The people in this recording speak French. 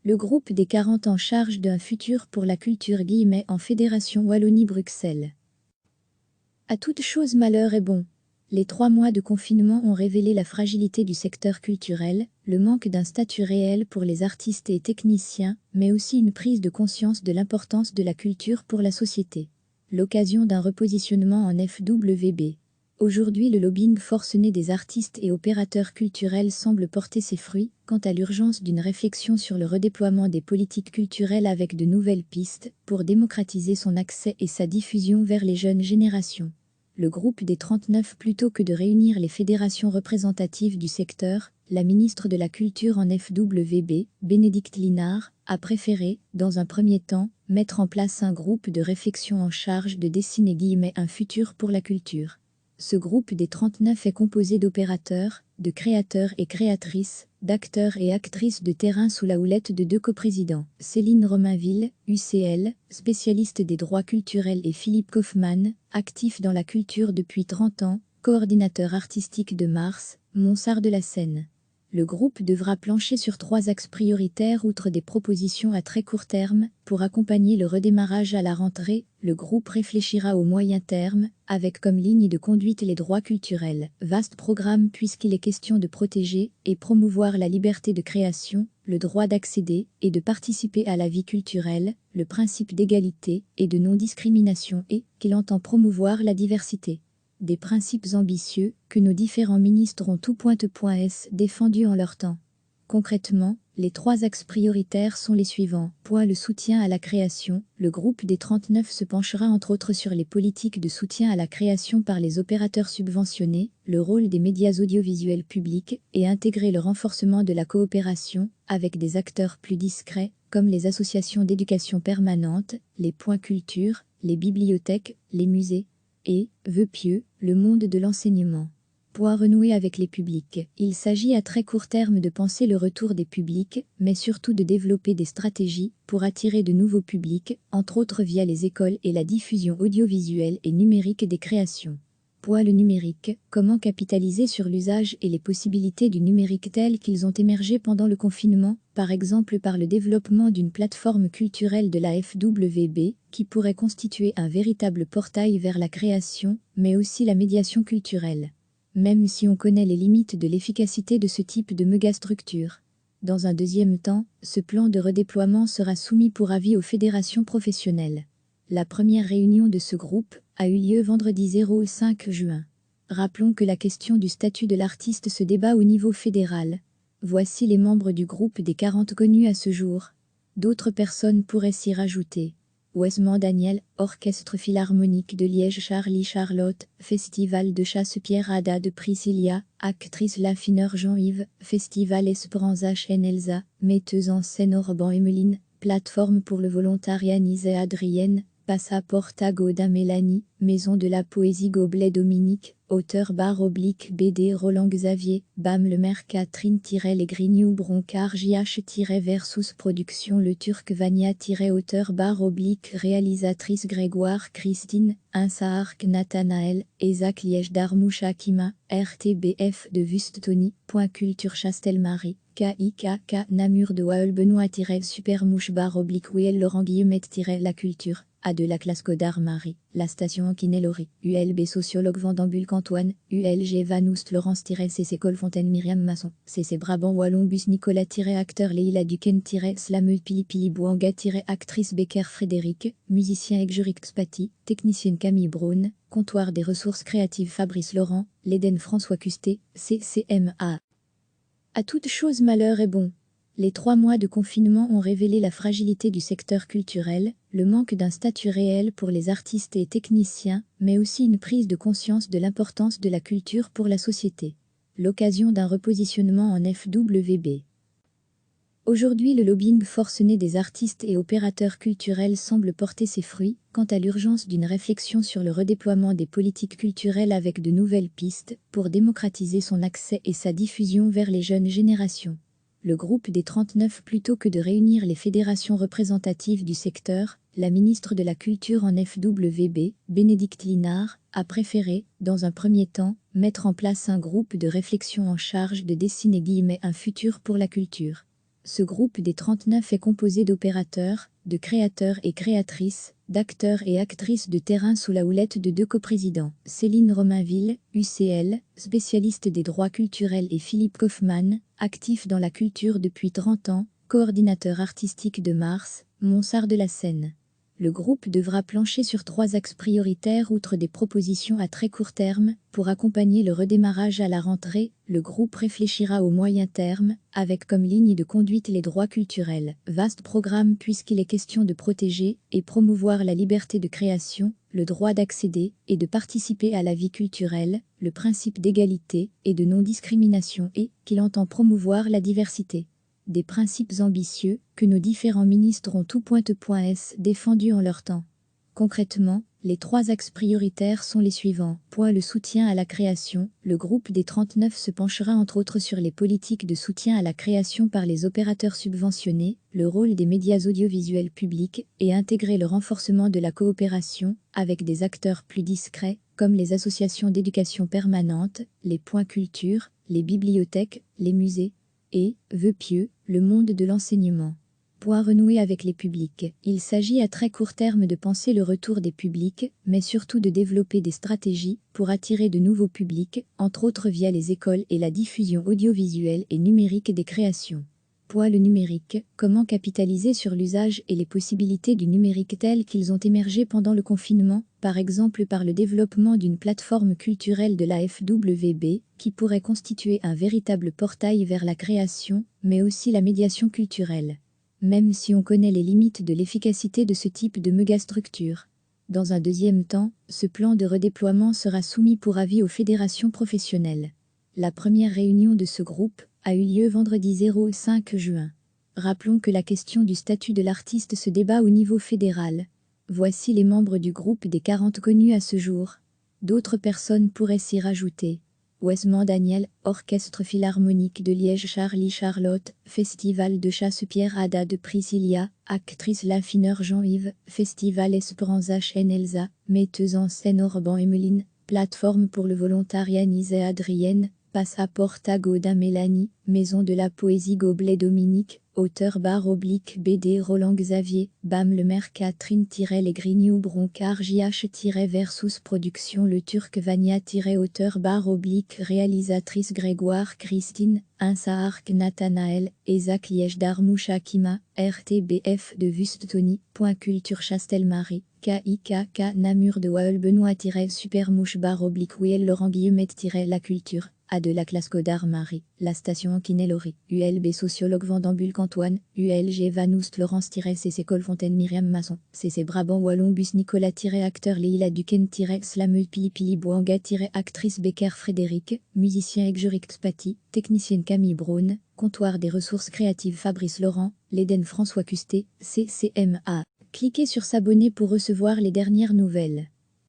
Le groupe des 40 en charge d'un futur pour la culture en Fédération Wallonie-Bruxelles. À toute chose malheur est bon. Les 3 mois de confinement ont révélé la fragilité du secteur culturel, le manque d'un statut réel pour les artistes et techniciens, mais aussi une prise de conscience de l'importance de la culture pour la société. L'occasion d'un repositionnement en FWB. Aujourd'hui, le lobbying forcené des artistes et opérateurs culturels semble porter ses fruits, quant à l'urgence d'une réflexion sur le redéploiement des politiques culturelles avec de nouvelles pistes, pour démocratiser son accès et sa diffusion vers les jeunes générations. Le groupe des 39 plutôt que de réunir les fédérations représentatives du secteur, la ministre de la Culture en FWB, Bénédicte Linard, a préféré, dans un premier temps, mettre en place un groupe de réflexion en charge de dessiner un futur pour la culture. Ce groupe des 39 est composé d'opérateurs, de créateurs et créatrices, d'acteurs et actrices de terrain sous la houlette de 2 coprésidents, Céline Romainville, UCL, spécialiste des droits culturels et Philippe Kaufmann, actif dans la culture depuis 30 ans, coordinateur artistique de Mars, Monsard de la Seine. Le groupe devra plancher sur 3 axes prioritaires outre des propositions à très court terme. Pour accompagner le redémarrage à la rentrée, le groupe réfléchira au moyen terme, avec comme ligne de conduite les droits culturels. Vaste programme puisqu'il est question de protéger et promouvoir la liberté de création, le droit d'accéder et de participer à la vie culturelle, le principe d'égalité et de non-discrimination et qu'il entend promouvoir la diversité. Des principes ambitieux que nos différents ministres ont défendus en leur temps. Concrètement, les 3 axes prioritaires sont les suivants. Le soutien à la création. Le groupe des 39 se penchera entre autres sur les politiques de soutien à la création par les opérateurs subventionnés, le rôle des médias audiovisuels publics et intégrer le renforcement de la coopération avec des acteurs plus discrets comme les associations d'éducation permanente, les points culture, les bibliothèques, les musées et, vœu pieux, le monde de l'enseignement. Renouer avec les publics. Il s'agit à très court terme de penser le retour des publics, mais surtout de développer des stratégies pour attirer de nouveaux publics, entre autres via les écoles et la diffusion audiovisuelle et numérique des créations. Le numérique. Comment capitaliser sur l'usage et les possibilités du numérique tels qu'ils ont émergé pendant le confinement, par exemple par le développement d'une plateforme culturelle de la FWB, qui pourrait constituer un véritable portail vers la création, mais aussi la médiation culturelle. Même si on connaît les limites de l'efficacité de ce type de mégastructure. Dans un deuxième temps, ce plan de redéploiement sera soumis pour avis aux fédérations professionnelles. La première réunion de ce groupe a eu lieu vendredi 05 juin. Rappelons que la question du statut de l'artiste se débat au niveau fédéral. Voici les membres du groupe des 40 connus à ce jour. D'autres personnes pourraient s'y rajouter. Wesman Daniel, Orchestre Philharmonique de Liège Charlie Charlotte, Festival de chasse Pierre Ada de Priscilla, actrice l'affineur Jean-Yves, Festival Esperanza Chen Elsa, metteuse en scène Orban Emeline, plateforme pour le volontariat Nise Adrienne, Passaporta Gaudin Mélanie, Maison de la Poésie Goblet Dominique, auteur /BD Roland Xavier, Bam le Maire Catherine Les Grignoux Broncard JH-Versus Production Le Turc Vania auteur réalisatrice Grégoire Christine, Insaark Nathanaël, Isaac Liège Darmouche Akima, RTBF de Vustoni, Culture Chastel-Marie. KIKK Namur de Wael Benoît Supermouche /Wiel Laurent Guillemette La Culture, A de la classe Godard Marie, la station Anquinelori, ULB Sociologue Vendambulc Antoine, ULG Vanoust Laurence CC Colfontaine Myriam Masson, CC Brabant Wallon Bus Nicolas acteur Leila Duquesne Slameux Pili Bouanga actrice Becker Frédéric, musicien Exjuric Spati, technicienne Camille Braun, comptoir des ressources créatives Fabrice Laurent, l'Éden François Custé, CCMA. À toute chose malheur est bon. Les 3 mois de confinement ont révélé la fragilité du secteur culturel, le manque d'un statut réel pour les artistes et techniciens, mais aussi une prise de conscience de l'importance de la culture pour la société. L'occasion d'un repositionnement en FWB. Aujourd'hui, le lobbying forcené des artistes et opérateurs culturels semble porter ses fruits, quant à l'urgence d'une réflexion sur le redéploiement des politiques culturelles avec de nouvelles pistes, pour démocratiser son accès et sa diffusion vers les jeunes générations. Le groupe des 39 plutôt que de réunir les fédérations représentatives du secteur, la ministre de la Culture en FWB, Bénédicte Linard, a préféré, dans un premier temps, mettre en place un groupe de réflexion en charge de dessiner un futur pour la culture. Ce groupe des 39 est composé d'opérateurs, de créateurs et créatrices, d'acteurs et actrices de terrain sous la houlette de 2 coprésidents, Céline Romainville, UCL, spécialiste des droits culturels, et Philippe Kaufmann, actif dans la culture depuis 30 ans, coordinateur artistique de Mars, Monsart de la Seine. Le groupe devra plancher sur 3 axes prioritaires outre des propositions à très court terme. Pour accompagner le redémarrage à la rentrée, le groupe réfléchira au moyen terme, avec comme ligne de conduite les droits culturels. Vaste programme puisqu'il est question de protéger et promouvoir la liberté de création, le droit d'accéder et de participer à la vie culturelle, le principe d'égalité et de non-discrimination et qu'il entend promouvoir la diversité. Des principes ambitieux que nos différents ministres ont tout point-s défendus en leur temps. Concrètement, les 3 axes prioritaires sont les suivants. Le soutien à la création. Le groupe des 39 se penchera entre autres sur les politiques de soutien à la création par les opérateurs subventionnés, le rôle des médias audiovisuels publics et intégrer le renforcement de la coopération avec des acteurs plus discrets comme les associations d'éducation permanente, les points culture, les bibliothèques, les musées et, vœux pieux, le monde de l'enseignement. Renouer avec les publics. Il s'agit à très court terme de penser le retour des publics, mais surtout de développer des stratégies pour attirer de nouveaux publics, entre autres via les écoles et la diffusion audiovisuelle et numérique des créations. Le numérique. Comment capitaliser sur l'usage et les possibilités du numérique tels qu'ils ont émergé pendant le confinement, par exemple par le développement d'une plateforme culturelle de la FWB, qui pourrait constituer un véritable portail vers la création, mais aussi la médiation culturelle. Même si on connaît les limites de l'efficacité de ce type de mégastructure. Dans un deuxième temps, ce plan de redéploiement sera soumis pour avis aux fédérations professionnelles. La première réunion de ce groupe a eu lieu vendredi 05 juin. Rappelons que la question du statut de l'artiste se débat au niveau fédéral. Voici les membres du groupe des 40 connus à ce jour. D'autres personnes pourraient s'y rajouter. Wesman Daniel, Orchestre Philharmonique de Liège Charlie Charlotte, Festival de chasse Pierre Ada de Priscilla, actrice l'affineur Jean-Yves, Festival Esperanza Chen Elsa, metteuse en scène Orban Emeline, plateforme pour le volontariat Nise Adrienne, Passaporta Goda Mélanie, Maison de la Poésie Goblet Dominique, auteur /BD Roland Xavier, Bam le maire Catherine-Les Grignoux Broncard JH-Versus Production Le Turc Vania-auteur réalisatrice Grégoire Christine, Insa Arc Nathanaël, Isaac Liège Darmouche Akima, RTBF de Vustoni, Culture Chastel-Marie, KIKK Namur de Wael Benoît-Supermouche /Wiel Laurent Guillemette-La Culture. A de la classe Godard Marie, la station Anquinelori, ULB sociologue Vendambulc Antoine, ULG Vanoust Laurence-CC Colfontaine Myriam Masson, CC Brabant Wallon Bus Nicolas-acteur Leila Duquesne-Slameux Pili Boanga-actrice Becker Frédéric, musicien Exjurict Spati, technicienne Camille Braun, comptoir des ressources créatives Fabrice Laurent, l'Éden François Custé, CCMA. Cliquez sur s'abonner pour recevoir les dernières nouvelles.